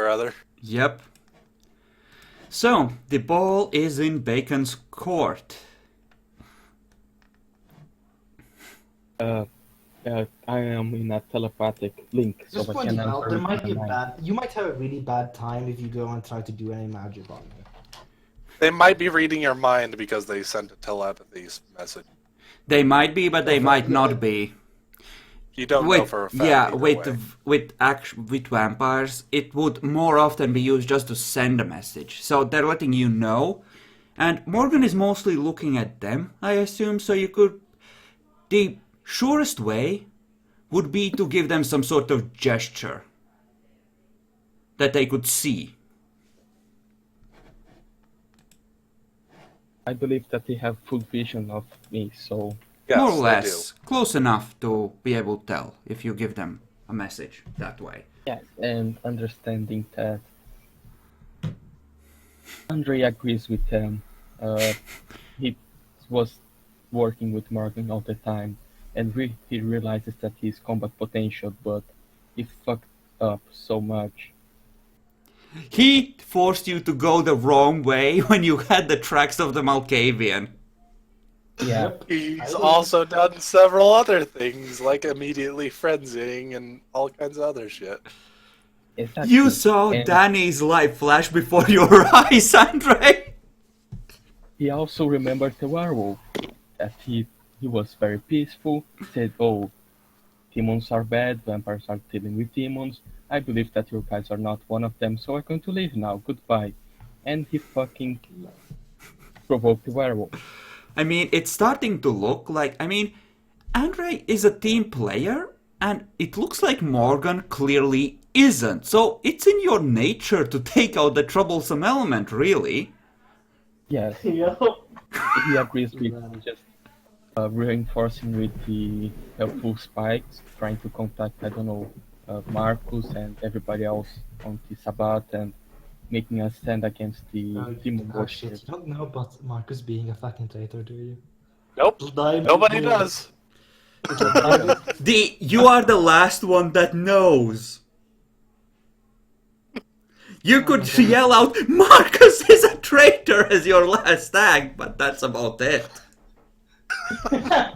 or other. Yep. So, the ball is in Bacon's court. I am in a telepathic link, so Just I pointing can out, enter there into might the be a mind. bad. You might have a really bad time if you go and try to do any magic on me. They might be reading your mind because they sent a telepathy message. They might be, but they might not be. You don't know for a fact. Yeah, either way. with vampires, it would more often be used just to send a message. So they're letting you know, and Morgan is mostly looking at them, I assume. So you could, the surest way would be to give them some sort of gesture that they could see. I believe that they have full vision of me, so Yes, More or they less, close enough to be able to tell if you give them a message that way. yes, and understanding that Andre agrees with them. He was working with Morgan all the time, and he realizes that he's combat potential, but he fucked up so much. He forced you to go the wrong way when you had the tracks of the Malkavian. Yeah, Yep. He's I also done several other things, like immediately frenzying and all kinds of other shit. exactly. You saw And Danny's life flash before your eyes, Andre! he also remembered the werewolf, that he was very peaceful. He said, "Oh, demons are bad, vampires are dealing with demons. I believe that your guys are not one of them, so I'm going to leave now. Goodbye." And he fucking provoked the werewolf. I mean, it's starting to look like. I mean, Andre is a team player, and it looks like Morgan clearly isn't. So it's in your nature to take out the troublesome element, really. Yes, Yeah. he agrees with just reinforcing with the helpful spikes, trying to contact, I don't know, Marcus and everybody else on the Sabbat, and making us stand against the demon Oh shit! worshippers. You don't know about Marcus being a fucking traitor, do you? Nope. It'll die Nobody before- does. it'll die- You are the last one that knows. You could yell out, "Marcus is a traitor" as your last act, but that's about it.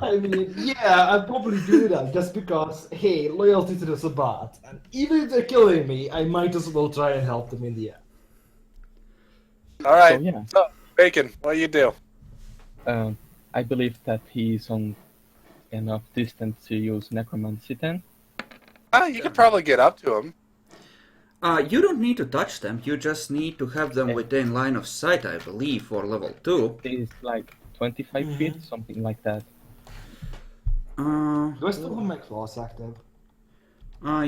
I mean, yeah, I'd probably do that just because, hey, loyalty to the Sabbat. And even if they're killing me, I might as well try and help them in the end. All right. So, yeah. So, Bacon, what do you do? I believe that he's on enough distance to use necromancy then. You could probably get up to him. You don't need to touch them, you just need to have them within line of sight, I believe, for level 2. It's like 25 feet, something like that. Uh, Do I still have my claws active?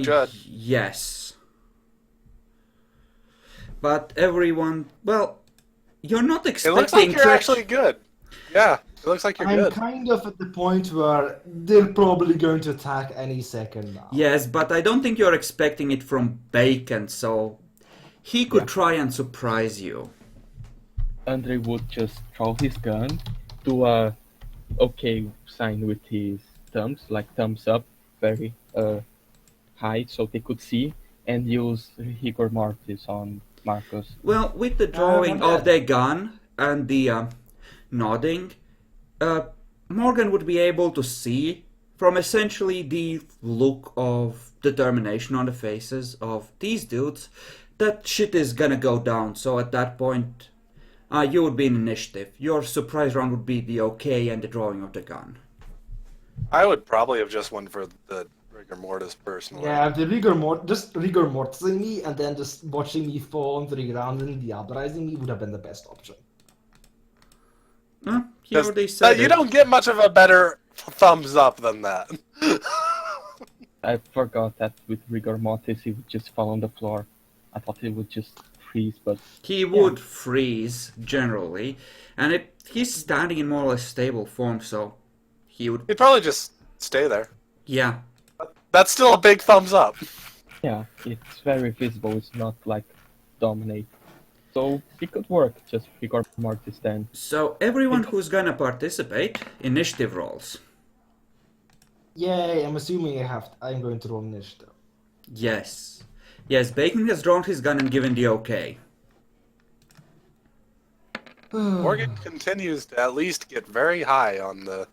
Should. yes. But everyone, well, you're not It expecting looks like you're to actually good. Yeah, it looks like you're I'm good. kind of at the point where they're probably going to attack any second now. Yes, but I don't think you're expecting it from Bacon, so he could try and surprise you. Andre would just throw his gun, do a okay sign with his thumbs, like thumbs up, very high so they could see, and use rigor mortis on Marcus. Well, with the drawing of the gun and the nodding, Morgan would be able to see from essentially the look of determination on the faces of these dudes that shit is gonna go down. So at that point, you would be in initiative. Your surprise round would be the okay and the drawing of the gun. I would probably have just went for the rigor mortis personally. Yeah, the just rigor mortising me and then just watching me fall onto the ground and diabolizing me would have been the best option. He already said You it. don't get much of a better thumbs up than that. I forgot that with rigor mortis he would just fall on the floor. I thought he would just freeze, but He would freeze, generally, and he's standing in more or less stable form, so he would... He'd probably just stay there. Yeah. That's still a big thumbs up. yeah, it's very visible, it's not like dominate. So it could work, just rigor mortis then. So everyone who's gonna participate, initiative rolls. Yay, I'm assuming I'm going to roll initiative. Yes. Yes, Bacon has drawn his gun and given the okay. Morgan continues to at least get very high on the.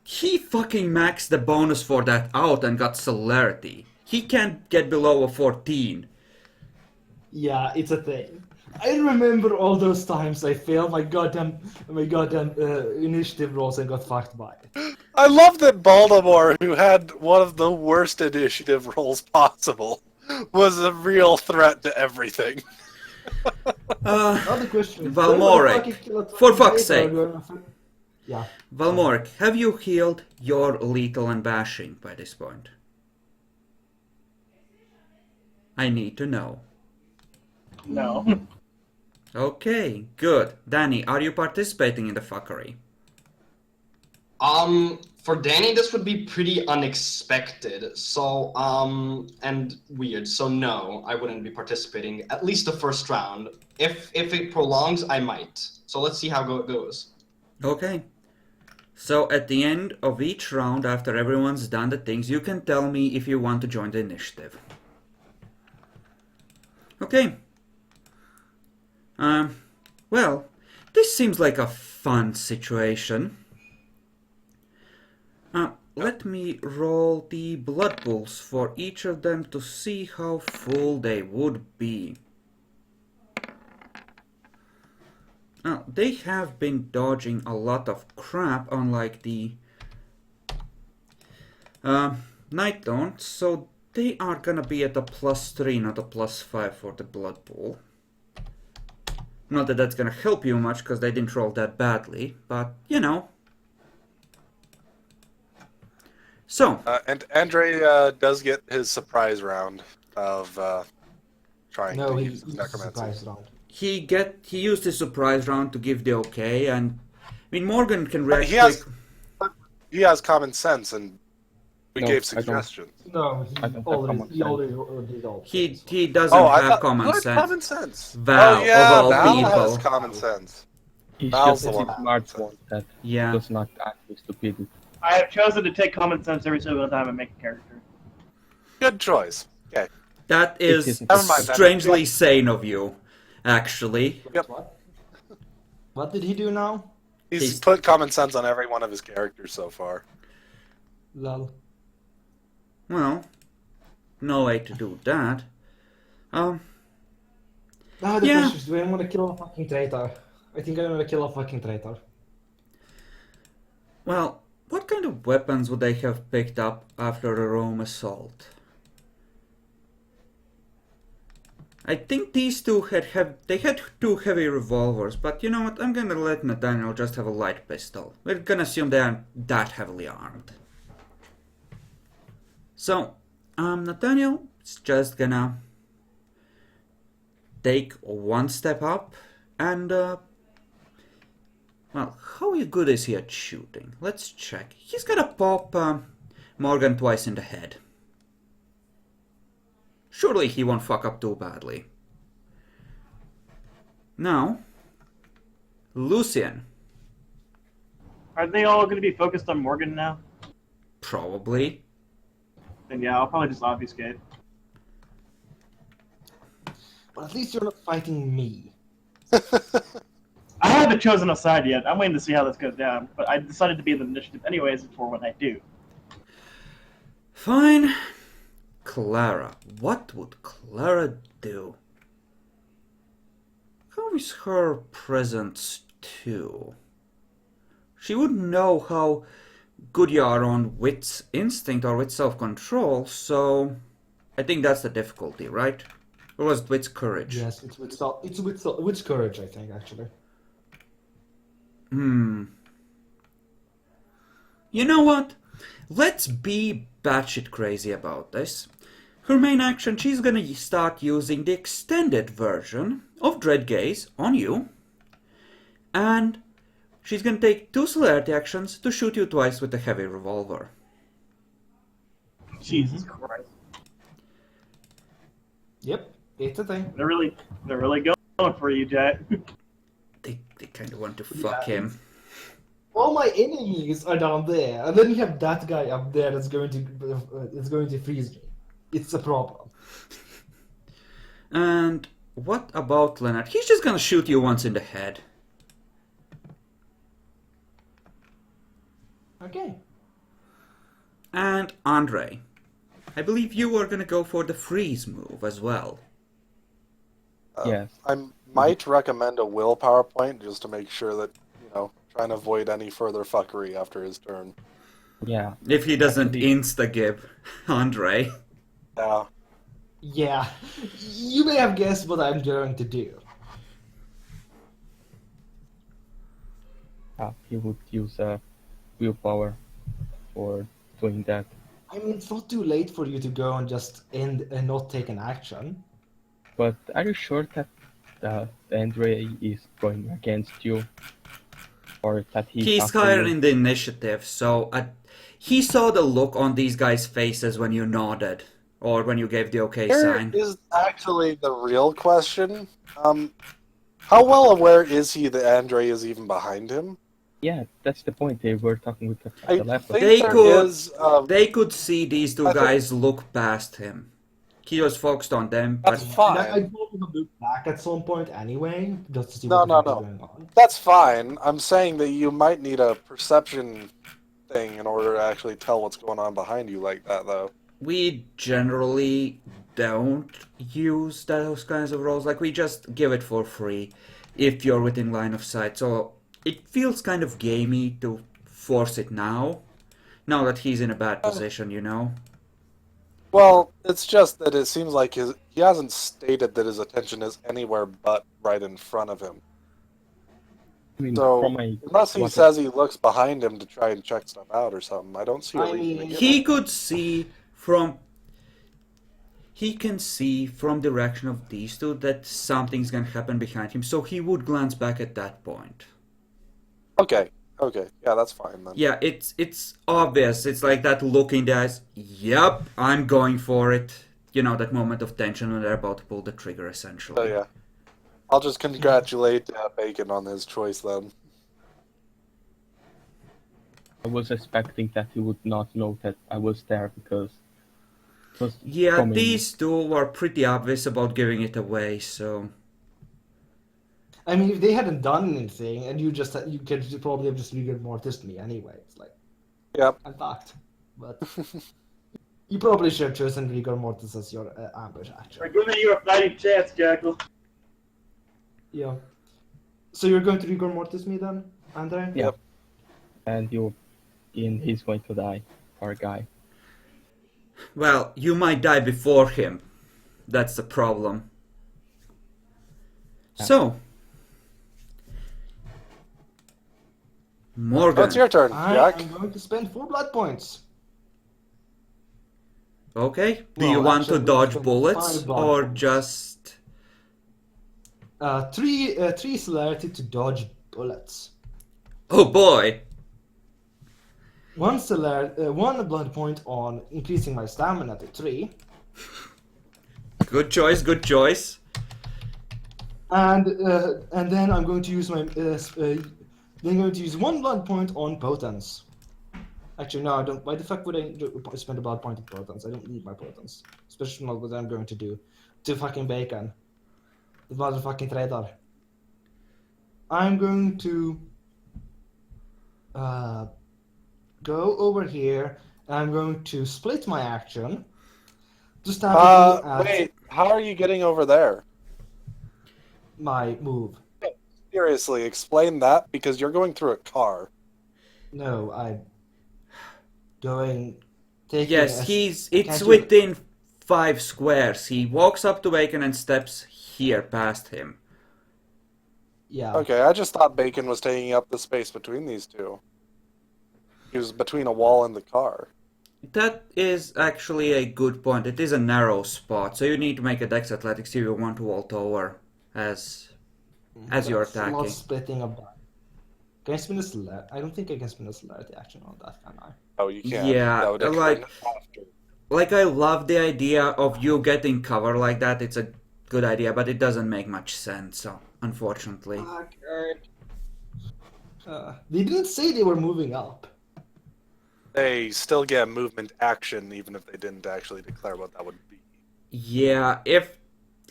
He fucking maxed the bonus for that out and got celerity. He can't get below a 14. Yeah, it's a thing. I remember all those times I failed my goddamn initiative rolls and got fucked by it. I love that Baltimore, who had one of the worst initiative rolls possible, was a real threat to everything. Another question. Valmoric, for fuck's sake. Yeah. Valmoric, have you healed your lethal and bashing by this point? I need to know. No. Okay, good. Danny, are you participating in the fuckery? For Danny, this would be pretty unexpected. So, and weird. So no, I wouldn't be participating. At least the first round. If it prolongs, I might. So let's see how it goes. Okay. So at the end of each round, after everyone's done the things, you can tell me if you want to join the initiative. Okay. Well, this seems like a fun situation. Let me roll the blood pools for each of them to see how full they would be. They have been dodging a lot of crap, unlike the Night Dawn, so they are gonna be at a +3, not a +5 for the blood pool. Not that that's gonna help you much, because they didn't roll that badly, but, you know. So. And Andre does get his surprise round of trying to use his necromancy. He used his surprise round to give the okay, and I mean Morgan can react. He has common sense, and we gave suggestions. No, he already did all. He doesn't have common sense. Common sense. Val, yeah, of all Val people. has common sense. He's Val's just the a one. smart one that does not act with stupidity. I have chosen to take common sense every single time I make a character. Good choice. Okay. That is Never mind that. strangely sane of you, actually. Yep. What did he do now? He's put common sense on every one of his characters so far. Lol. Well, no way to do that. Now the question is, do I want to kill a fucking traitor? I think I'm gonna kill a fucking traitor. Well, what kind of weapons would they have picked up after the Rome assault? I think these two had two heavy revolvers, but you know what? I'm gonna let Nathaniel just have a light pistol. We're gonna assume they aren't that heavily armed. So, Nathaniel is just gonna take one step up and, well, how good is he at shooting? Let's check. He's gonna pop Morgan twice in the head. Surely he won't fuck up too badly. Now, Lucian. Are they all going to be focused on Morgan now? Probably. Then yeah, I'll probably just obfuscate. Well, at least you're not fighting me. I haven't chosen a side yet. I'm waiting to see how this goes down. But I decided to be in the initiative anyways for when I do. Fine. Clara. What would Clara do? How is her presence too? She wouldn't know how good you are on wit's instinct or wit's self-control, so I think that's the difficulty, right? Or was it wit's courage? Yes, it's with courage, I think, actually. You know what? Let's be batshit crazy about this. Her main action, she's gonna start using the extended version of Dread Gaze on you. And she's gonna take 2 celerity actions to shoot you twice with a heavy revolver. Jesus Christ. Yep, it's a thing. They're really going for you, Jack. They kinda want to fuck him. All my enemies are down there, and then you have that guy up there that's going to freeze me. It's a problem. And what about Leonard? He's just gonna shoot you once in the head. Okay. And Andre, I believe you are gonna go for the freeze move as well. Yes. I might recommend a willpower point just to make sure that, trying to avoid any further fuckery after his turn. Yeah. If he doesn't Actually- insta-gib Andre. Yeah. Yeah. You may have guessed what I'm going to do. He would use willpower for doing that. I mean, it's not too late for you to go and just end and not take an action. But are you sure that Andre is going against you? Or that He's after higher you? in the initiative, so he saw the look on these guys' faces when you nodded, or when you gave the okay Here sign. is actually the real question. How well aware is he that Andre is even behind him? Yeah, that's the point. They were talking with the I telepathy. think They there could- is. They could see these two I think- guys look past him. He was focused on them, That's but fine. And I probably will look back at some point anyway, just to see No, what the no, fuck is no. going on. That's fine. I'm saying that you might need a perception thing in order to actually tell what's going on behind you like that, though. we generally don't use those kinds of rolls. Like, we just give it for free if you're within line of sight. So it feels kind of gamey to force it now that he's in a bad position, you know? Well, it's just that it seems like he hasn't stated that his attention is anywhere but right in front of him. I mean, So, from my unless he what- says he looks behind him to try and check stuff out or something, I don't see a I reason to mean, give He it. could see from... He can see from the direction of these two that something's gonna happen behind him, so he would glance back at that point. Okay, yeah, that's fine then. Yeah, it's obvious. It's like that look in the eyes. Yep, I'm going for it. You know, that moment of tension when they're about to pull the trigger, essentially. So yeah, I'll just congratulate Bacon on his choice then. I was expecting that he would not know that I was there because it was Yeah, coming. these two were pretty obvious about giving it away, so... I mean, if they hadn't done anything, and you could probably have just rigor mortis me anyway. It's like, Yep. I'm fucked. But you probably should have chosen rigor mortis as your ambush action. We're giving you a fighting chance, Jackal. Yeah. So you're going to rigor mortis me then, Andre? Yeah. And he's going to die, poor guy. Well, you might die before him. That's the problem. So... Morgan. Oh, it's your turn, I Jack. am going to spend 4 blood points. Okay. Do Well, you want actually, to dodge it's bullets 5 blood or points. just... 3 celerity to dodge bullets. Oh boy! 1 blood point on increasing my stamina to 3. Good choice, good choice. And then I'm going to use my then I'm going to use 1 blood point on potence. Actually, no, I don't. Why the fuck would I spend a blood point on potence? I don't need my potence, especially not what I'm going to do to fucking Bacon, the motherfucking traitor. I'm going to go over here. And I'm going to split my action to stab at Wait, how are you getting over there? my move. Seriously, explain that, because you're going through a car. No, I'm taking. Yes, it's Can't you- within 5 squares. He walks up to Bacon and steps here past him. Yeah. Okay, I just thought Bacon was taking up the space between these two. He was between a wall and the car. That is actually a good point. It is a narrow spot, so you need to make a dex athletics if you want to vault over as you're That's not attacking. splitting a bar. Can I spin a celerity? I don't think I can spin a celerity action on that, can I? Oh, you can't. Yeah, That would like- occur after. Like, I love the idea of you getting cover like that. It's a good idea, but it doesn't make much sense, so unfortunately. Fuck, they didn't say they were moving up. They still get movement action even if they didn't actually declare what that would be. Yeah, if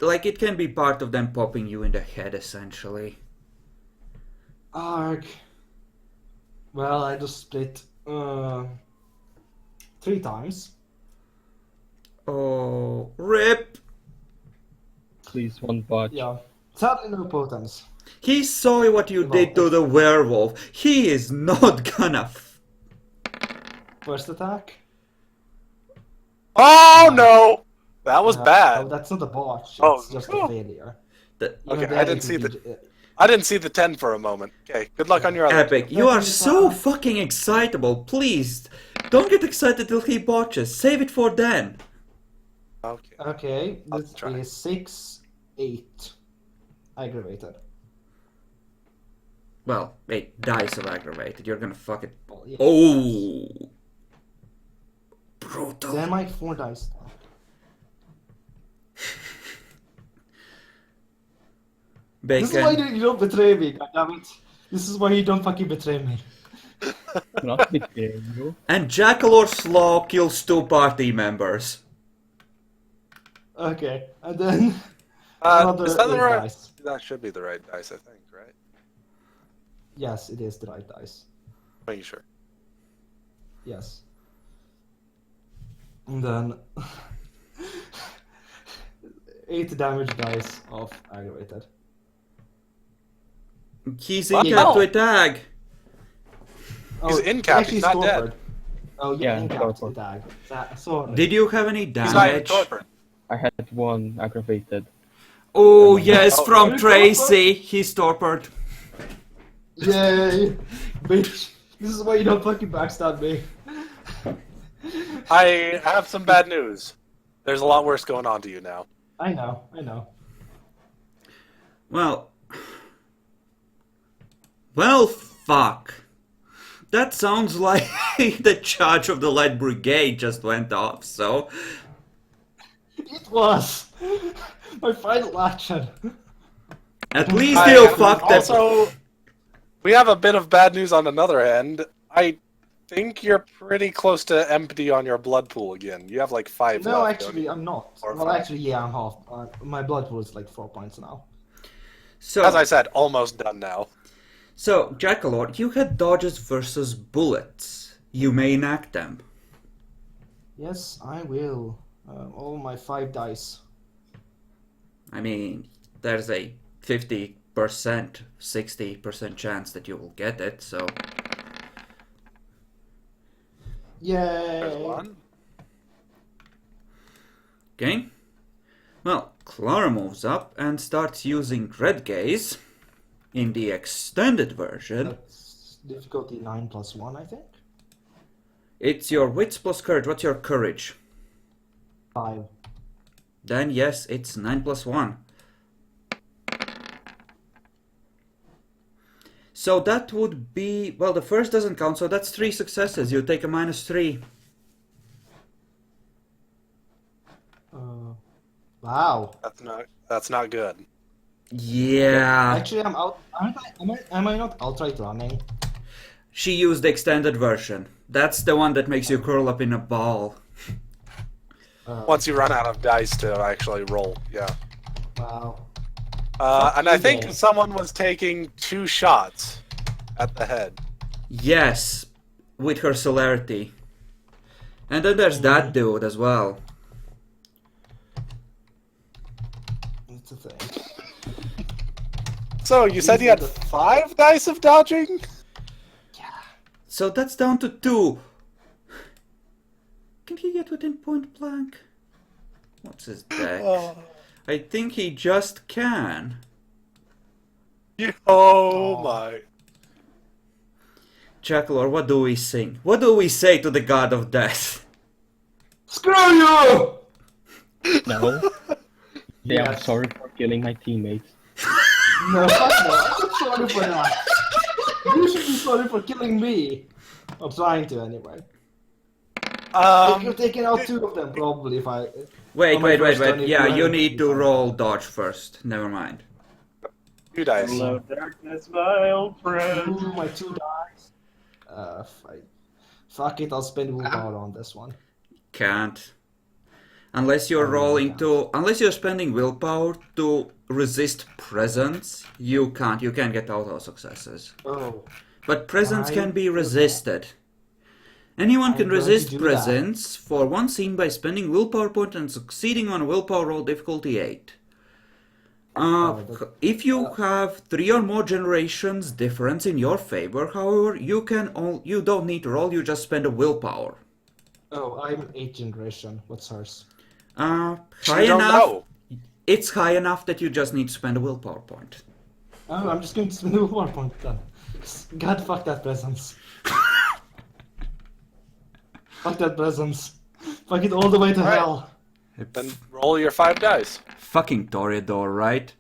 like it can be part of them popping you in the head, essentially. Arg. Well, I just split 3 times. Oh, rip! Please, one botch. Yeah. Sadly, no potents. He saw what you did to the werewolf. He is not gonna. First attack. Oh no! That was No, bad. that's not a botch. Oh, It's just oh. a failure. The- Even Okay, then I it didn't would see be the I didn't see the 10 for a moment. Okay, good luck on your other. Epic, you are so fucking excitable. Please, don't get excited till he botches. Save it for then. Okay. Okay, I'll this try. is 6, 8. Aggravated. Well, wait, dice of aggravated. You're gonna fuck it. Well, yeah. Oh, brutal. Then my 4 dice. This is why Bacon. you don't betray me, goddammit. This is why you don't fucking betray me. Not betraying you. And Jackal or Slaw kills 2 party members. Okay, and then another Is that 8 the right? dice. That should be the right dice, I think, right? Yes, it is the right dice. Are you sure? Yes. And then 8 damage dice of aggravated. He's What? in cap to attack. He's incapped, he's not dead. torpid. Oh yeah, Yeah, incapped torpid. tag. Sorry. Did you have any He's not even damage? torpid. I had 1 aggravated. Oh yes, Oh, from really? Tracy. He's torpid. Yay! Bitch! This is why you don't fucking backstab me. I have some bad news. There's a lot worse going on to you now. I know, I know. Well, fuck. That sounds like the charge of the Light Brigade just went off, so... It was! My final action! At least he'll fuck them. Also, we have a bit of bad news on another end. I think you're pretty close to empty on your blood pool again. You have like 5 No, left. don't actually, you? I'm not. Or Well, 5. actually, yeah, I'm half. My blood pool is like 4 points now. So, As I said, almost done now. so Jackalord, you had dodges versus bullets. You may enact them. Yes, I will. All my 5 dice. I mean, there's a 50%, 60% chance that you will get it, so... There's Yay! 1. Okay. Well, Clara moves up and starts using Red Gaze in the extended version. That's difficulty 9 plus 1, I think. It's your wits plus courage. What's your courage? 5. Then yes, it's 9 plus 1. So that would be... Well, the first doesn't count, so that's 3 successes. You take a -3. Wow. That's not good. Yeah. Actually, I'm out. Am I not outright running? She used the extended version. That's the one that makes you curl up in a ball. Once you run out of dice to actually roll, yeah. Wow. And I you, think man. someone was taking 2 shots at the head. Yes, with her celerity. And then there's that dude as well. It's a thing. So, you said you had 5 dice of dodging? So that's down to 2. Can he get within point blank? What's his deck? Oh, I think he just can. oh my. Jackalor, what do we sing? What do we say to the god of death? Screw you! No. Yeah, I'm Yes. sorry for killing my teammates. No, fuck no. I'm not sorry for that. You should be sorry for killing me. Or trying to, anyway. You're taking out 2 of them, probably, if I... Wait, On my wait, wait, first turn, wait. if Yeah, you you had- need to roll dodge first. Never mind. 2 dice. Hello, darkness, my old friend. Ooh, my 2 dice. Fuck it, I'll spend willpower on this one. Can't. Unless you're unless you're spending willpower to resist presence, you can't. You can get auto successes. Oh, But presence can be Okay. resisted. Anyone can I'm going to resist do presence for one scene by spending willpower point and succeeding on a willpower roll difficulty 8. If you have 3 or more generations difference in your favor, however, you don't need to roll. You just spend a willpower. Oh, I'm 8th generation. What's hers? High You don't enough. know. It's high enough that you just need to spend a willpower point. Oh, I'm just going to spend a one point then. God, fuck that presence. Fuck that presence. Fuck it all the way to Alright. hell. Then roll your 5 dice. Fucking Toreador, right?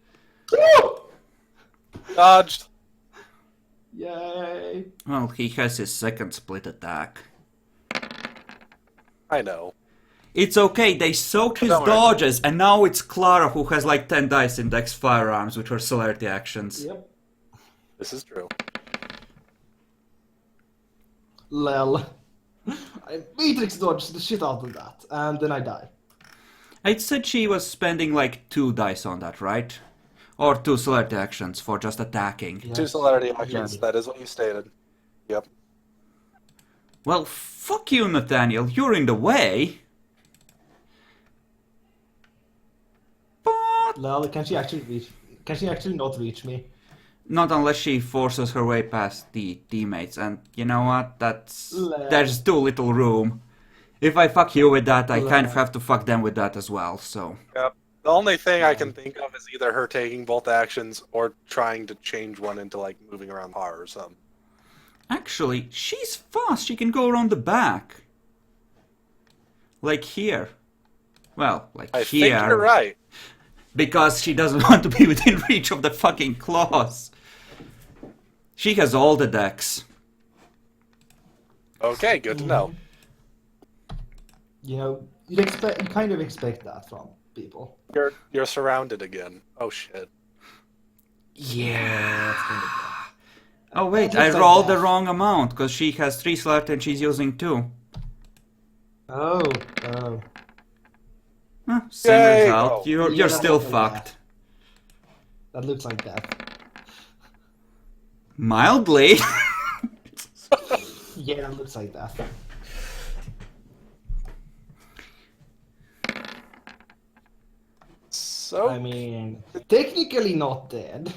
Dodged. Yay. Well, he has his second split attack. I know. It's okay, they soaked his Don't worry. dodges, and now it's Clara who has like 10 dice in Dex Firearms, which are celerity actions. Yep. This is true. Lel. I Matrix dodged the shit out of that, and then I die. I said she was spending like 2 dice on that, right? Or 2 celerity actions for just attacking. Yeah. 2 celerity actions. Yeah. That is what you stated. Yep. Well, fuck you, Nathaniel, you're in the way. But Lel, can she actually reach? Can she actually not reach me? not unless she forces her way past the teammates, and you know what? Lel. There's too little room. If I fuck you with that, I kind of Lel. have to fuck them with that as well, so... Yep. The only thing I can think of is either her taking both actions or trying to change one into like moving around the car or something. Actually, she's fast, she can go around the back. Like here. Well, like I here. think you're right. Because she doesn't want to be within reach of the fucking claws. She has all the decks. Okay, good to know. You know, you kind of expect that from people. You're surrounded again. Oh shit. Yeah. That's kind of bad. Oh wait, That I looks like rolled the that. wrong amount, because she has 3 slots and she's using 2. Oh. Same Yay! result. Oh. You're Yeah, still that's like fucked. That looks like death. Mildly. Yeah, that looks like death. So, I mean, technically not dead,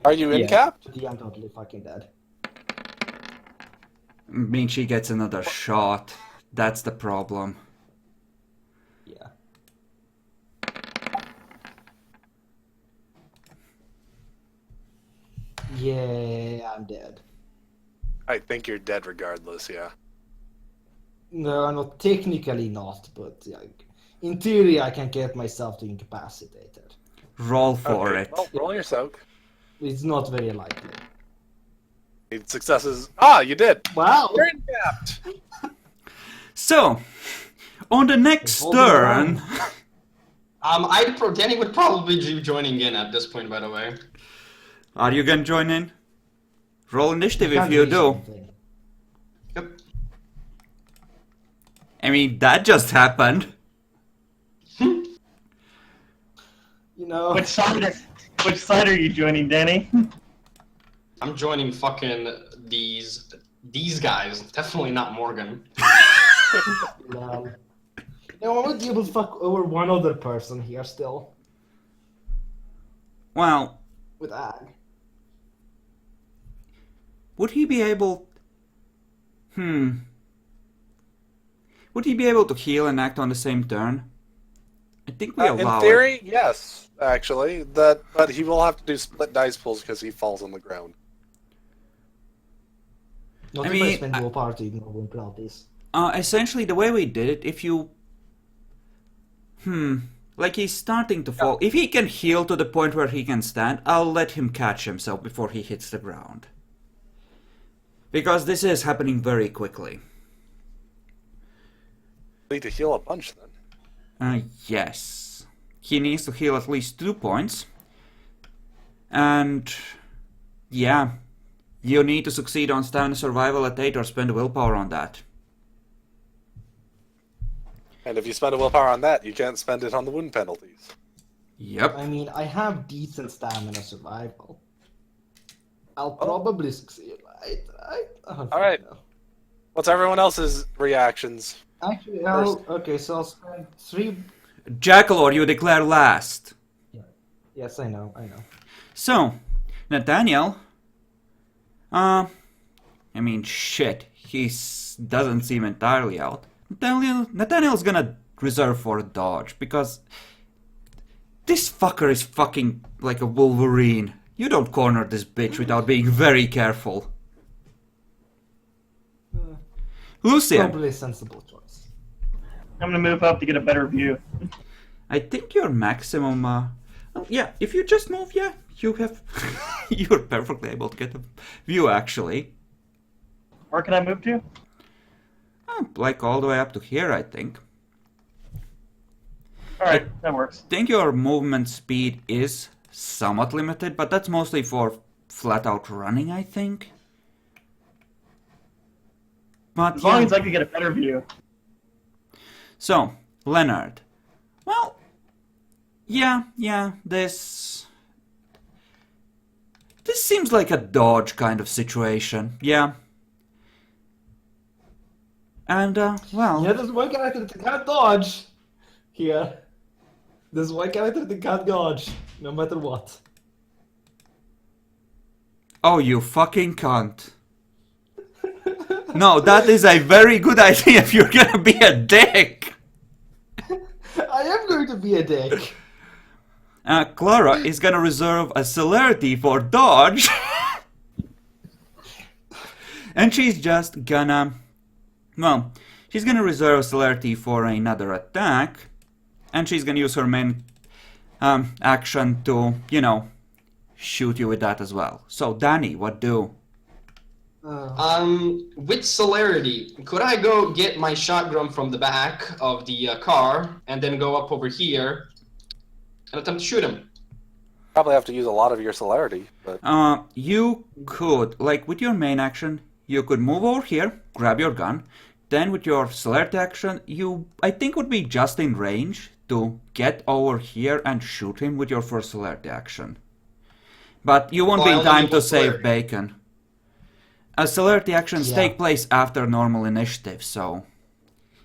are you in Yeah. cap? but yeah, I'm totally fucking dead. I mean, she gets another shot. That's the problem. Yeah. Yeah, I'm dead. I think you're dead regardless, yeah. No, I'm not technically not, but like, in theory, I can get myself to incapacitated. Roll for Okay, it. well, roll your soak. It's not very likely. Need successes. Ah, you did. Wow. You're in capped. So, on the next Hold it turn, Danny would probably be joining in at this point, by the way. are you gonna join in? Roll initiative if Can't you reach do. anything. Yep. I mean, that just happened. You know, Which side are you joining, Danny? I'm joining fucking these guys. Definitely not Morgan. no. No, I would be able to fuck over one other person here still Well, with Ag. would he be able... Would he be able to heal and act on the same turn? I think we allow In theory, yes, actually. But he will have to do split dice pulls because he falls on the ground. Not I if I mean, spend your party in Northern Properties. Essentially, the way we did it, if you... Like he's starting to fall. If he can heal to the point where he can stand, I'll let him catch himself before he hits the ground. Because this is happening very quickly. Need to heal a bunch then. Yes. He needs to heal at least 2 points. And... yeah. You need to succeed on stamina survival at 8 or spend willpower on that. And if you spend a willpower on that, you can't spend it on the wound penalties. Yep. I mean, I have decent stamina survival. I'll probably succeed. All right. What's everyone else's reactions? Actually, okay, so I'll spend 3. Jackalor, you declare last. Yes, I know. So, Nathaniel. I mean, shit. He doesn't seem entirely out. Nathaniel's gonna reserve for a dodge because this fucker is fucking like a Wolverine. You don't corner this bitch without being very careful. Lucian, Probably a sensible choice. I'm gonna move up to get a better view. I think your maximum. Well, yeah, if you just move, yeah, you have. You're perfectly able to get a view actually. Where can I move to? Like all the way up to here, I think. Alright, that works. I think your movement speed is somewhat limited, but that's mostly for flat out running, I think. But As long yeah. as I can get a better view. So, Leonard. Well, yeah, this seems like a dodge kind of situation, yeah. And, well... Yeah, there's one character that can't dodge. Here. There's one character that can't dodge, no matter what. Oh, you fucking cunt. No, that is a very good idea if you're gonna be a dick. I am going to be a dick. Clara is gonna reserve a celerity for dodge. And she's just gonna... Well, she's gonna reserve a celerity for another attack. And she's gonna use her main action to, you know, shoot you with that as well. So, Danny, what do? With celerity, could I go get my shotgun from the back of the car and then go up over here and attempt to shoot him? Probably have to use a lot of your celerity, but You could, like with your main action, you could move over here, grab your gun, then with your celerity action, you, I think, would be just in range to get over here and shoot him with your first celerity action. But you won't Well, be I in only time need to one save celerity. Bacon. Celerity actions Yeah. take place after normal initiative, so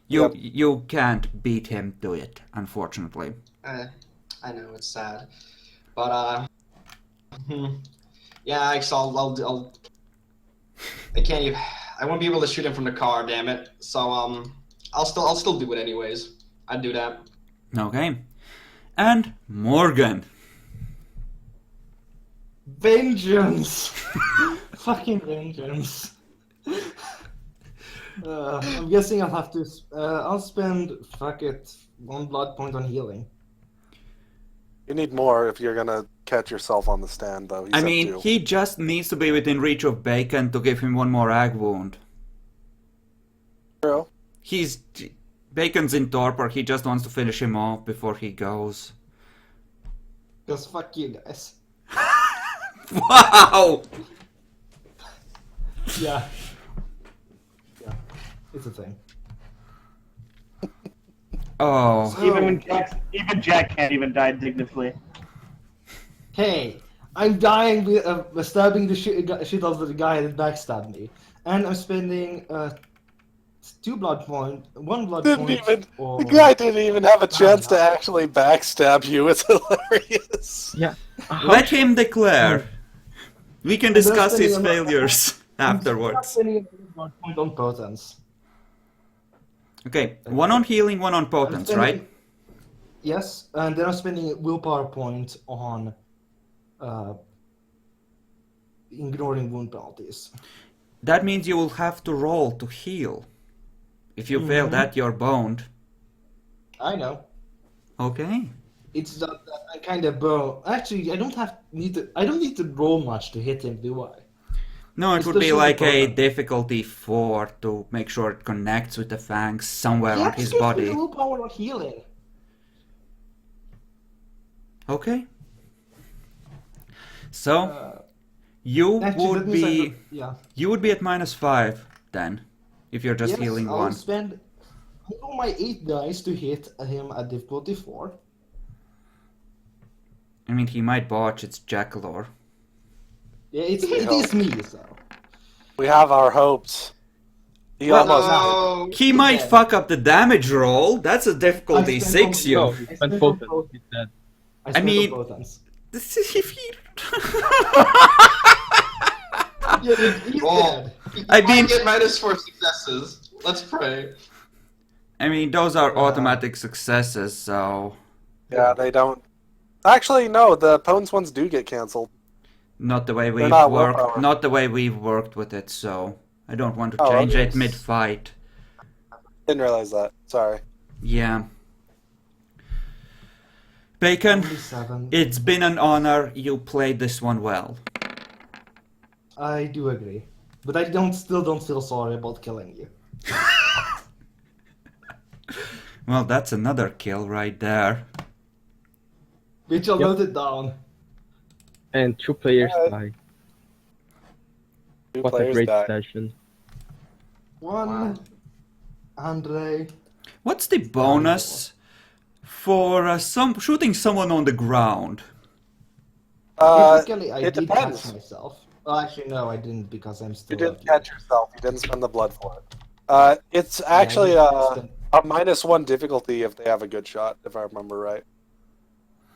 Yep. you can't beat him to it, unfortunately. I know it's sad, but yeah, I'll I can't even. I won't be able to shoot him from the car. Damn it. So I'll still do it anyways. I'd do that. Okay. And Morgan. Vengeance! Fucking vengeance. I'm guessing I'll have to. I'll spend, fuck it, 1 blood point on healing. you need more if you're gonna catch yourself on the stand, though. He I said mean, 2. he just needs to be within reach of Bacon to give him one more ag wound. True. Bacon's in torpor, he just wants to finish him off before he goes. Because fuck you guys. Wow! Yeah. Yeah. It's a thing. Oh. Even Jack can't even die dignifiedly. Hey, I'm dying with stabbing the shit out of the guy that backstabbed me. And I'm spending 2 blood point, 1 blood Didn't point. even. or- The guy didn't even have a chance to actually backstab you. It's hilarious. Yeah. Let him declare. We can discuss his spending a lot- failures I'm afterwards. spending a blood point on potence. Okay, 1 on healing, 1 on I'm potence, spending- right? Yes, and then I'm spending a willpower point on ignoring wound penalties. That means you will have to roll to heal. If you fail that, you're boned. I know. Okay. It's that I kind of bone. Actually, I don't need to roll much to hit him, do I? No, it It's would the be shield like a program. difficulty 4 to make sure it connects with the fangs somewhere on his Just give me body. the willpower on healing. Okay. So, you Actually, would that means be yeah. you would be at -5 then, if you're just Yes, healing I'll 1. spend roll my 8 dice to hit him at difficulty 4. I mean, he might botch. It's Jackalor. Yeah, it is me, so. We have our hopes. He Well, almost No. He might Yeah. fuck up the damage roll. That's a difficulty I spent 6, all- you. No, I he spent went both. both. He's dead. I spent mean- on potence. This is if he. Yeah, he's Oh. dead. I mean- get -4 successes. Let's pray. I mean, those are Yeah. automatic successes, so. Yeah, they don't. Actually, no. The opponent's ones do get canceled. Not the way They're we've not worked. willpower. Not the way we've worked with it, so. I don't want to Oh, change okay. it mid fight. Didn't realize that. Sorry. Yeah. Bacon, Only 7. it's been an honor. You played this one well. I do agree. But I still don't feel sorry about killing you. Well, that's another kill right there. Which I'll Yep. note it down. And 2 players Alright. died. Two What a players great died. session. One, Andre. What's the bonus for shooting someone on the ground? Technically, I it did depends. catch myself. Well, actually, no, I didn't because I'm still. You didn't lucky. catch yourself. You didn't spend the blood for it. It's actually Yeah, I a didn't -1 difficulty if they have a good shot, if I remember right.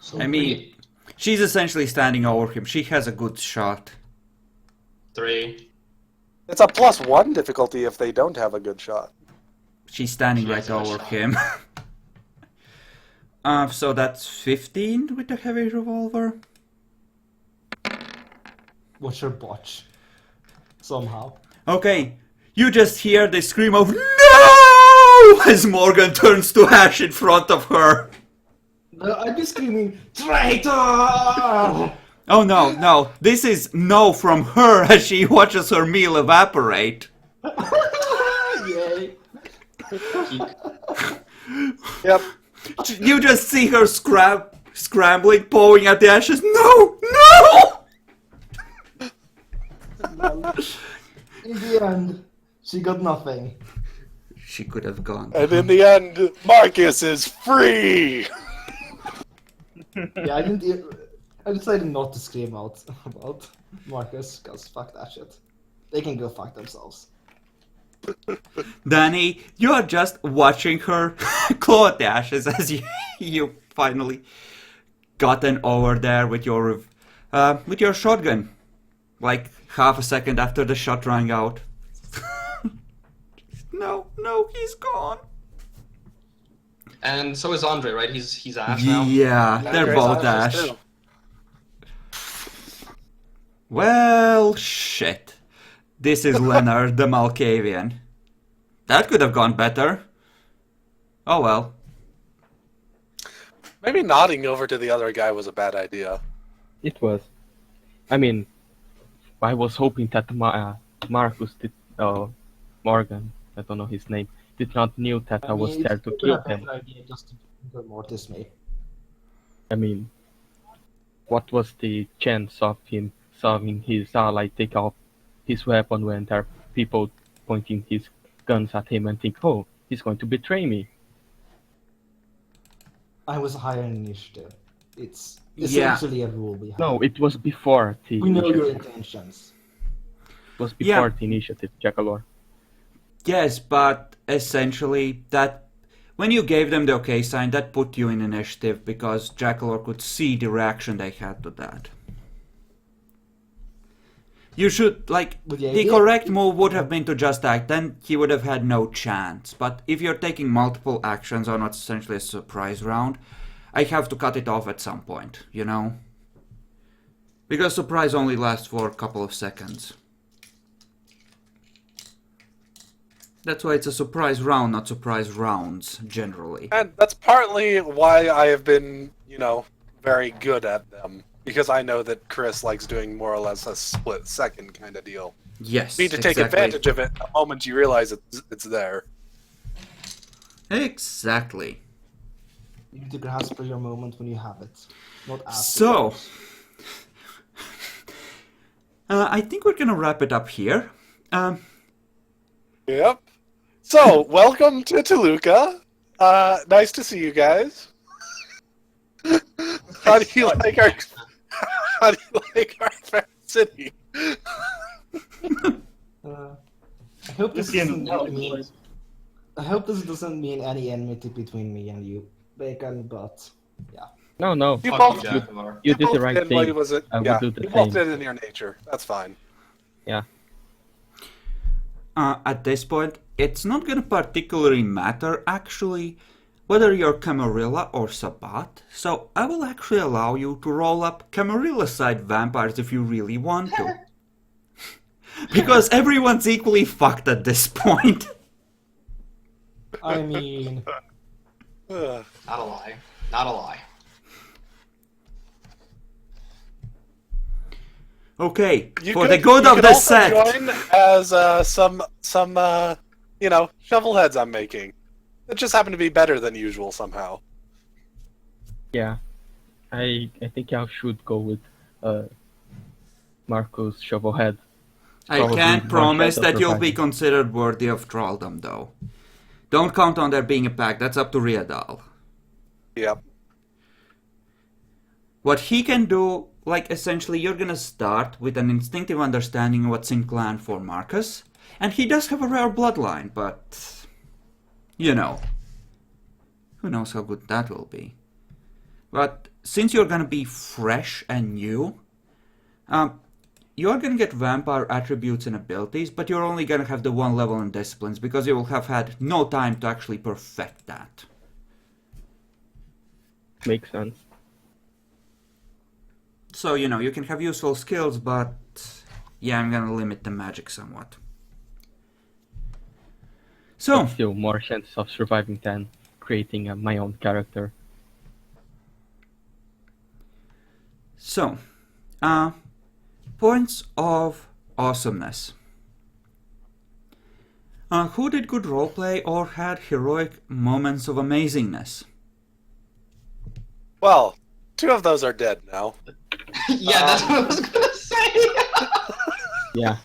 So I mean, she's essentially standing over him. She has a good shot. 3. It's a +1 difficulty if they don't have a good shot. She's standing She right has a over shot. him. So that's 15 with the heavy revolver. What's your botch? Somehow. Okay, you just hear the scream of "No!" as Morgan turns to Ash in front of her. I'd be screaming, traitor! Oh no, no, this is no from her as she watches her meal evaporate. Yay! Yep. You just see her scrambling, pawing at the ashes. No! No! In the end, she got nothing. She could have gone. And in the end, Marcus is free! Yeah, I decided not to scream out about Marcus, because fuck that shit. They can go fuck themselves. Danny, you are just watching her claw at the ashes as you finally gotten over there with your shotgun. Like half a second after the shot rang out. No, he's gone. And so is Andre, right? He's Ash now. Yeah, they're Andre's both Ashes, Ash. too. Well, shit. This is Leonard the Malkavian. That could have gone better. Oh well. Maybe nodding over to the other guy was a bad idea. It was. I mean, I was hoping that Marcus did, Morgan, I don't know his name, did not knew that I was mean, there it's to a kill better him. idea just to mortis me. I mean, what was the chance of him seeing his ally take off his weapon when there are people pointing his guns at him and think, oh, he's going to betray me? I was higher in initiative. It's Yeah. essentially a rule we have. No, it was before the We know your initiative. intentions. It was Yeah. before the initiative, Jackalor. Yes, but essentially that when you gave them the okay sign, that put you in initiative because Jackalor could see the reaction they had to that. You should, like, But the idea- correct move would have been to just act, then he would have had no chance. But if you're taking multiple actions on what's essentially a surprise round, I have to cut it off at some point, you know? Because surprise only lasts for a couple of seconds. That's why it's a surprise round, not surprise rounds, generally. And that's partly why I have been, very good at them. Because I know that Chris likes doing more or less a split second kind of deal. Yes, You need to take exactly. advantage of it the moment you realize it's there. Exactly. You need to grasp for your moment when you have it, not after. So, I think we're gonna wrap it up here. Yep. So, welcome to Toluca. Nice to see you guys. How do you like our city? I hope this This game is doesn't not mean. like I hope this doesn't mean any enmity between me and you, Bacon. But No, no. You Fuck both, you, Jaguar. You did the right did what thing. was it? I would Yeah, do the you both same. did in your nature. That's fine. At this point, it's not gonna particularly matter, actually, whether you're Camarilla or Sabbat, so I will actually allow you to roll up Camarilla-side vampires if you really want to. Because everyone's equally fucked at this point. I mean, Ugh. Not a lie. Not a lie. Okay, You for could- the good you of could the also set. join as some shovel heads I'm making. It just happen to be better than usual somehow. Yeah. I think I should go with Marco's Shovelhead. I Probably can't more promise shadow that you'll be providing. considered worthy of thralldom, though. Don't count on there being a pact, that's up to Riadal. Yep. What he can do, like, essentially, you're gonna start with an instinctive understanding of what's in clan for Marcus, and he does have a rare bloodline, but, you know, who knows how good that will be. But since you're gonna be fresh and new, you're gonna get vampire attributes and abilities, but you're only gonna have the one level in disciplines because you will have had no time to actually perfect that. Makes sense. So, you know, you can have useful skills, but yeah, I'm gonna limit the magic somewhat. So, But still, more chance of surviving than creating my own character. so, points of awesomeness. Who did good roleplay or had heroic moments of amazingness? Well, 2 of those are dead now. Yeah, that's what I was gonna say. Yeah.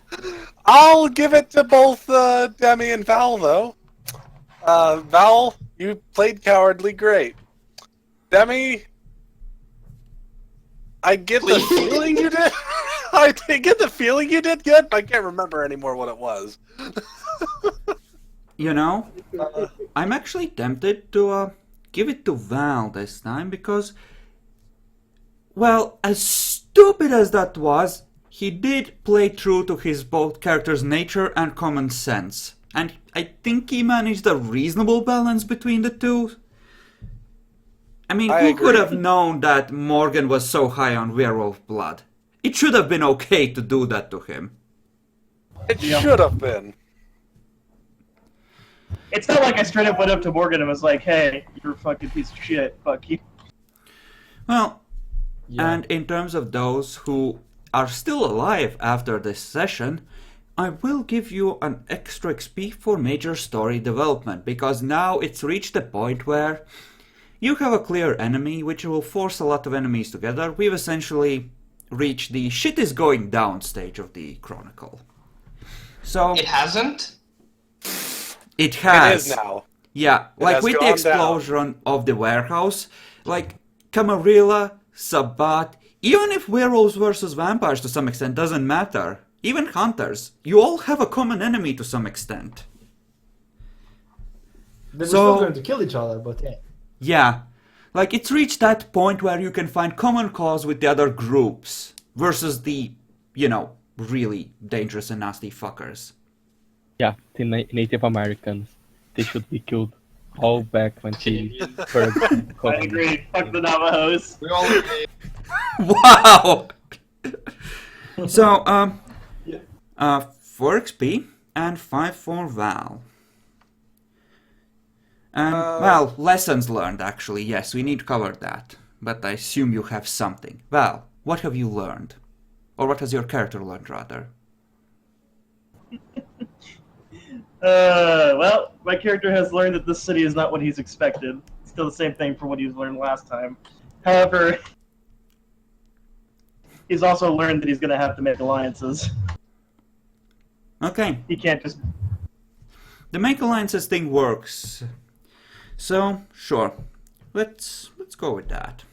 I'll give it to both Demi and Val, though. Val, you played cowardly great. Demi, I get the feeling you did. I get the feeling you did good, but I can't remember anymore what it was. You know, I'm actually tempted to give it to Val this time because, well, as stupid as that was, he did play true to his both character's nature and common sense. And I think he managed a reasonable balance between the two. I mean, I who agree. could have known that Morgan was so high on werewolf blood? It should have been okay to do that to him. It Yeah. should have been. It's not like I straight up went up to Morgan and was like, "Hey, you're a fucking piece of shit. Fuck you." Well, yeah. and in terms of those who are still alive after this session, I will give you an extra XP for major story development, because now it's reached a point where you have a clear enemy, which will force a lot of enemies together. We've essentially reached the shit is going down stage of the Chronicle. So, It hasn't? it has. It is now. Yeah, It like has with the gone explosion of the warehouse, like Camarilla, Sabbat, even if werewolves versus vampires to some extent doesn't matter, even hunters, you all have a common enemy to some extent. They were So- still going to kill each other, but yeah. Yeah, like it's reached that point where you can find common cause with the other groups versus the, you know, really dangerous and nasty fuckers. Yeah, the Native Americans. They should be killed all back when they were I agree. Fuck the Navajos. We all agree. Wow! So, 4 XP and 5 for Val. And, well, lessons learned, actually. Yes, we need to cover that. But I assume you have something. Val, what have you learned? Or what has your character learned, rather? Well, my character has learned that this city is not what he's expected. Still the same thing from what he's learned last time. However, he's also learned that he's going to have to make alliances. Okay. He can't just The make alliances thing works. So, sure. Let's go with that.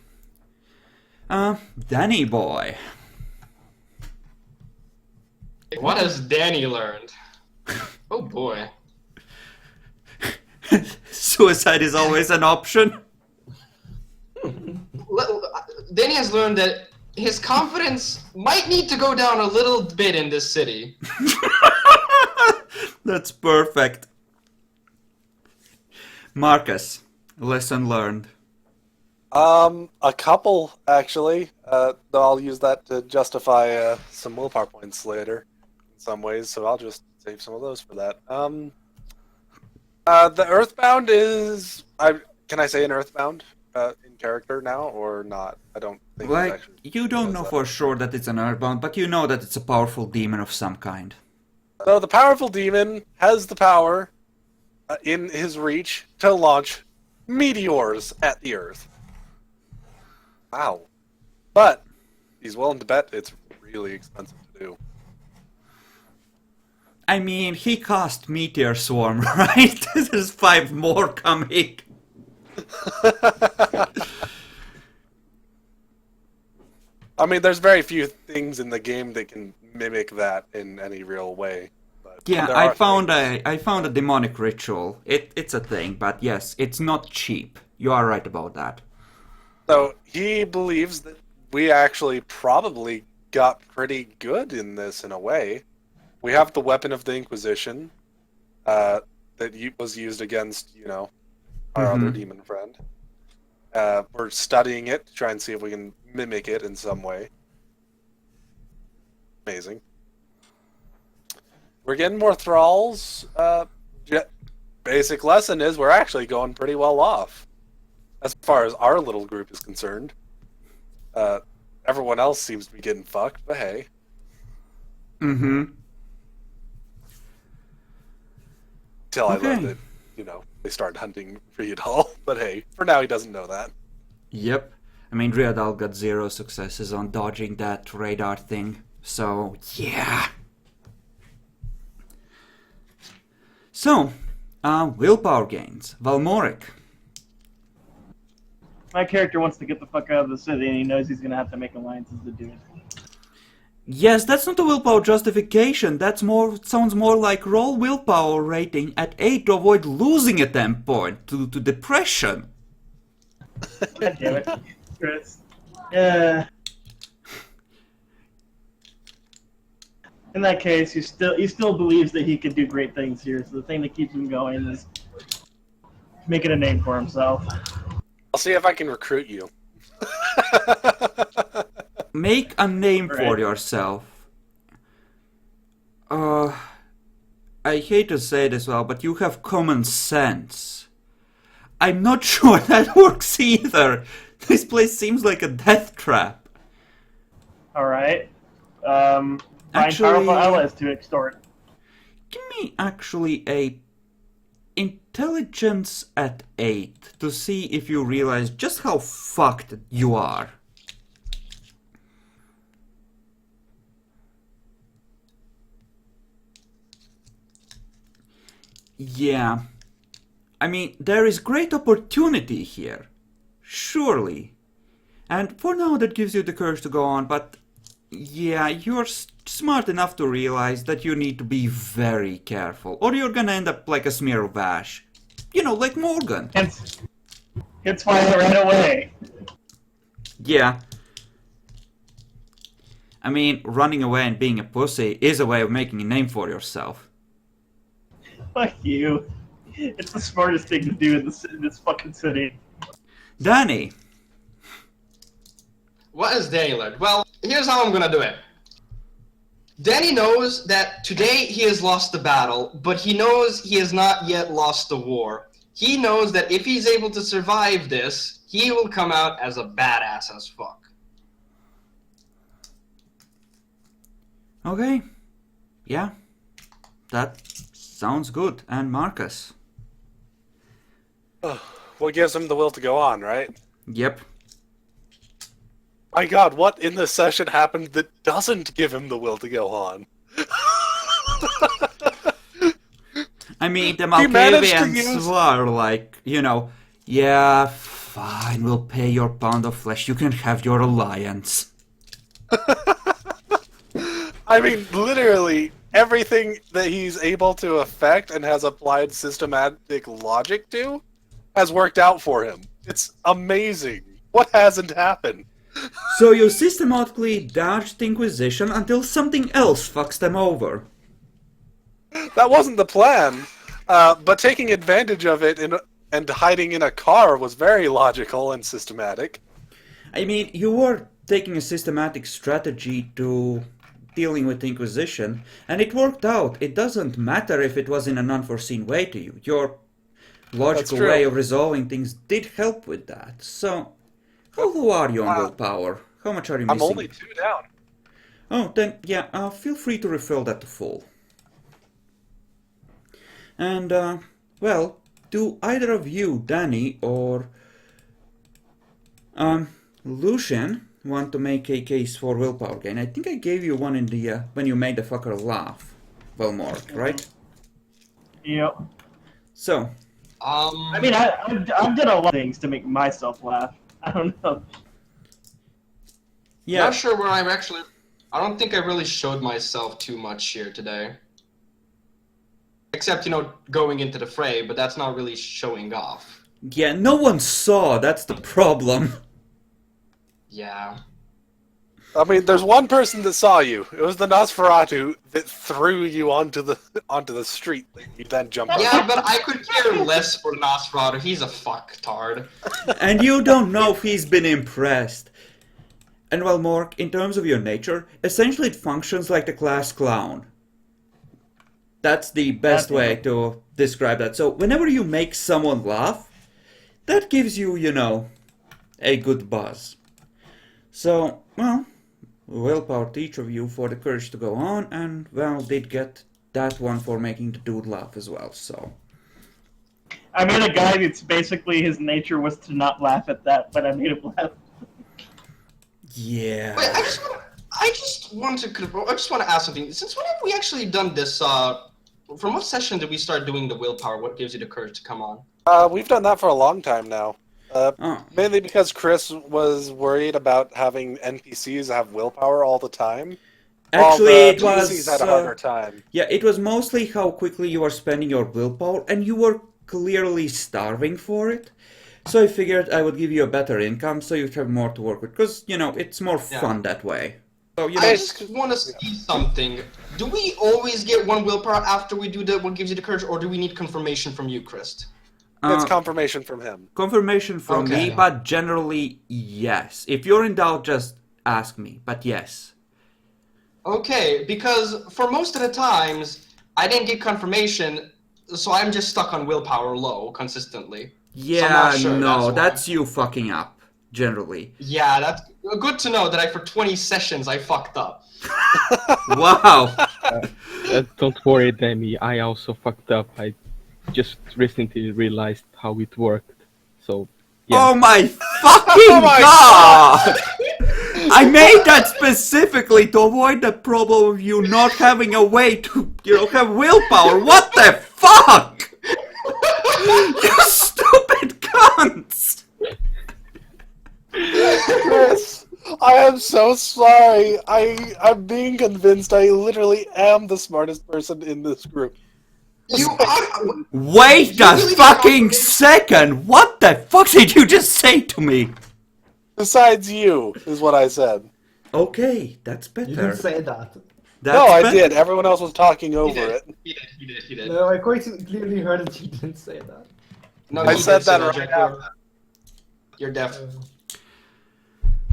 Danny boy. What has Danny learned? Oh boy. Suicide is always an option. Danny has learned that his confidence might need to go down a little bit in this city. That's perfect. Marcus, lesson learned. A couple, actually. Though I'll use that to justify some willpower points later in some ways, so I'll just save some of those for that. The Earthbound is... Can I say an Earthbound in character now, or not? I don't think it's Like, actually... you don't know for sure that it's an Earthbound, but you know that it's a powerful demon of some kind. So the powerful demon has the power in his reach to launch meteors at the Earth. Wow. But he's willing to bet it's really expensive to do. I mean, he cast Meteor Swarm, right? There's 5 more coming. I mean, there's very few things in the game that can mimic that in any real way. But Yeah, there I are found things. a demonic ritual. It's a thing, but yes, it's not cheap. You are right about that. So he believes that we actually probably got pretty good in this in a way. We have the weapon of the Inquisition that was used against, our other demon friend. We're studying it to try and see if we can mimic it in some way. Amazing. We're getting more thralls. Basic lesson is we're actually going pretty well off. As far as our little group is concerned. Everyone else seems to be getting fucked, but hey. Mm-hmm. Till Okay. I learned that, they started hunting Riedal. But hey, for now he doesn't know that. Yep. I mean, Riadal got 0 successes on dodging that radar thing. So, yeah. So, willpower gains. Valmoric. My character wants to get the fuck out of the city, and he knows he's gonna have to make alliances to do it. Yes, that's not a willpower justification. Sounds more like roll willpower rating at 8 to avoid losing a temp point to depression. God damn it, Chris. Yeah. In that case, he still believes that he can do great things here. So the thing that keeps him going is making a name for himself. I'll see if I can recruit you. Make a name for Right. yourself. I hate to say this, well, but you have common sense. I'm not sure that works either. This place seems like a death trap. Alright. Find Actually- powerful allies to extort. Give me actually a intelligence at 8 to see if you realize just how fucked you are. Yeah. I mean, there is great opportunity here. Surely. And for now that gives you the courage to go on, but yeah, you're smart enough to realize that you need to be very careful, or you're gonna end up like a smear of ash. You know, like Morgan. It's fine right away. Yeah. I mean, running away and being a pussy is a way of making a name for yourself. Fuck you. It's the smartest thing to do in this fucking city. Danny. What has Danny learned? Well, here's how I'm gonna do it. Danny knows that today he has lost the battle, but he knows he has not yet lost the war. He knows that if he's able to survive this, he will come out as a badass as fuck. Okay. Yeah. That sounds good. And Marcus. What gives him the will to go on, right? Yep. My god, what in this session happened that doesn't give him the will to go on? I mean, the He managed to Malkavians use- were like, yeah, fine, we'll pay your pound of flesh. You can have your alliance. I mean, literally everything that he's able to affect and has applied systematic logic to has worked out for him. It's amazing. What hasn't happened? So you systematically dodged the Inquisition until something else fucks them over. That wasn't the plan, but taking advantage of it and hiding in a car was very logical and systematic. I mean, you were taking a systematic strategy to dealing with the Inquisition, and it worked out. It doesn't matter if it was in an unforeseen way to you. Your logical true. way of resolving things did help with that. So, how low are you on Wow. willpower? How much are you I'm missing? only 2 down. Oh, then, yeah, feel free to refill that to full. And, well, do either of you, Danny or Lucian, want to make a case for willpower gain? I think I gave you one in the, when you made the fucker laugh. Well, Mark, right? Yep. So, I mean, I've done a lot of things to make myself laugh. I don't know. yeah, Not sure where I'm actually. I don't think I really showed myself too much here today. Except, going into the fray, but that's not really showing off. yeah, no one saw, that's the problem. Yeah. I mean, there's one person that saw you. It was the Nosferatu that threw you onto the street that you then jumped on. Yeah, but I could care less for Nosferatu. He's a fucktard. And you don't know if he's been impressed. And well, Mark, in terms of your nature, essentially it functions like the class clown. That's the best way to describe that. So whenever you make someone laugh, that gives you, a good buzz. So, well, willpower to each of you for the courage to go on, and, well, did get that one for making the dude laugh as well, so... I made a guy that's basically his nature was to not laugh at that, but I made him laugh. Yeah... Wait, I just want to ask something. Since when have we actually done this? From what session did we start doing the willpower? What gives you the courage to come on? We've done that for a long time now. Oh. Mainly because Chris was worried about having NPCs have willpower all the time. Actually, it while the was... PCs had a harder time. Yeah, it was mostly how quickly you were spending your willpower, and you were clearly starving for it. So I figured I would give you a better income, so you'd have more to work with, because, it's more fun that way. So, I just want to see something. Do we always get one willpower after we do the what gives you the courage, or do we need confirmation from you, Chris? It's confirmation from him. Confirmation from Okay. me, but generally, yes. If you're in doubt, just ask me, but yes. Okay, because for most of the times, I didn't get confirmation, so I'm just stuck on willpower low consistently. Yeah, not sure, no, that's why. that's you fucking up, generally. Yeah, that's good to know that for 20 sessions I fucked up. Wow! Don't worry, Demi. I also fucked up. I just recently realized how it worked. So, yeah. Oh my fucking my god! I made that specifically to avoid the problem of you not having a way to, have willpower. What the fuck? You stupid cunts! Chris, I am so sorry. I'm being convinced I literally am the smartest person in this group. You are. Wait a fucking second! What the fuck did you just say to me? Besides you, is what I said. Okay, that's better. You didn't say that. That's No, I better. did. Everyone else was talking He over did. it. He did. No, I quite clearly heard that you didn't say that. No, I he said did say that right Jack. now. You're deaf.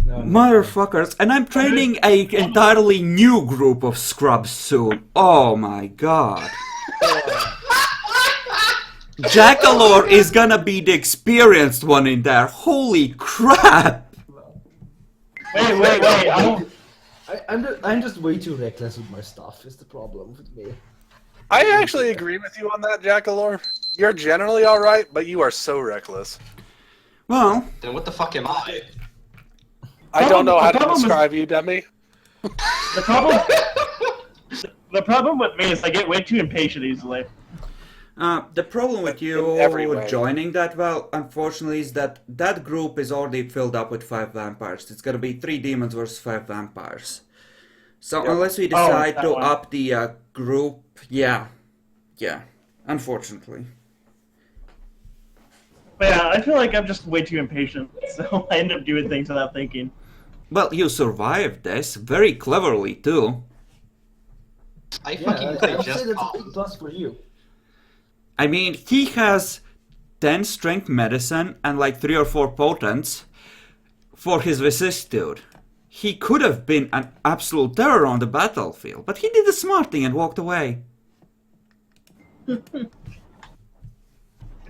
No, Motherfuckers, and I'm training a entirely new group of scrubs soon. Oh my god. Jackalore is gonna be the experienced one in there. Holy crap! Wait. I'm just way too reckless with my stuff. Is the problem with me? I actually agree with you on that, Jackalore. You're generally alright, but you are so reckless. Well, Then what the fuck am I? I don't know how to problem is- describe you, Demi. The problem with me is I get way too impatient easily. The problem with In every you way. joining that, well, unfortunately, is that that group is already filled up with 5 vampires. It's gonna be 3 demons versus 5 vampires. So Yep. unless we Oh, decide that to one. up the group, yeah, unfortunately. But yeah, I feel like I'm just way too impatient, so I end up doing things without thinking. Well, you survived this very cleverly too. I Yeah, fucking play I'd say just that's a cause. big plus for you. I mean, he has 10 strength medicine and like 3 or 4 potents for his vicissitude. He could have been an absolute terror on the battlefield, but he did the smart thing and walked away. Because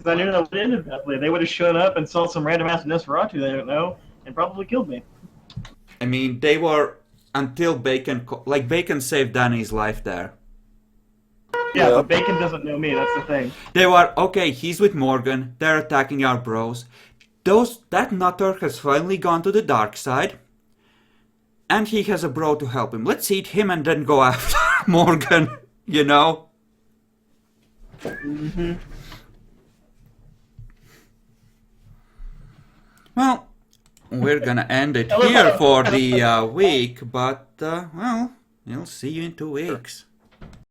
I knew that would end it badly. They would have shown up and saw some random ass Nosferatu they don't know, and probably killed me. I mean, they were until Bacon, like Bacon saved Danny's life there. Yeah, Yep. but Bacon doesn't know me, that's the thing. They were, okay, he's with Morgan, they're attacking our bros. That nutter has finally gone to the dark side. And he has a bro to help him. Let's eat him and then go after Morgan, you know? Mm-hmm. Well, we're gonna end it here for the week, but, well, we'll see you in 2 weeks.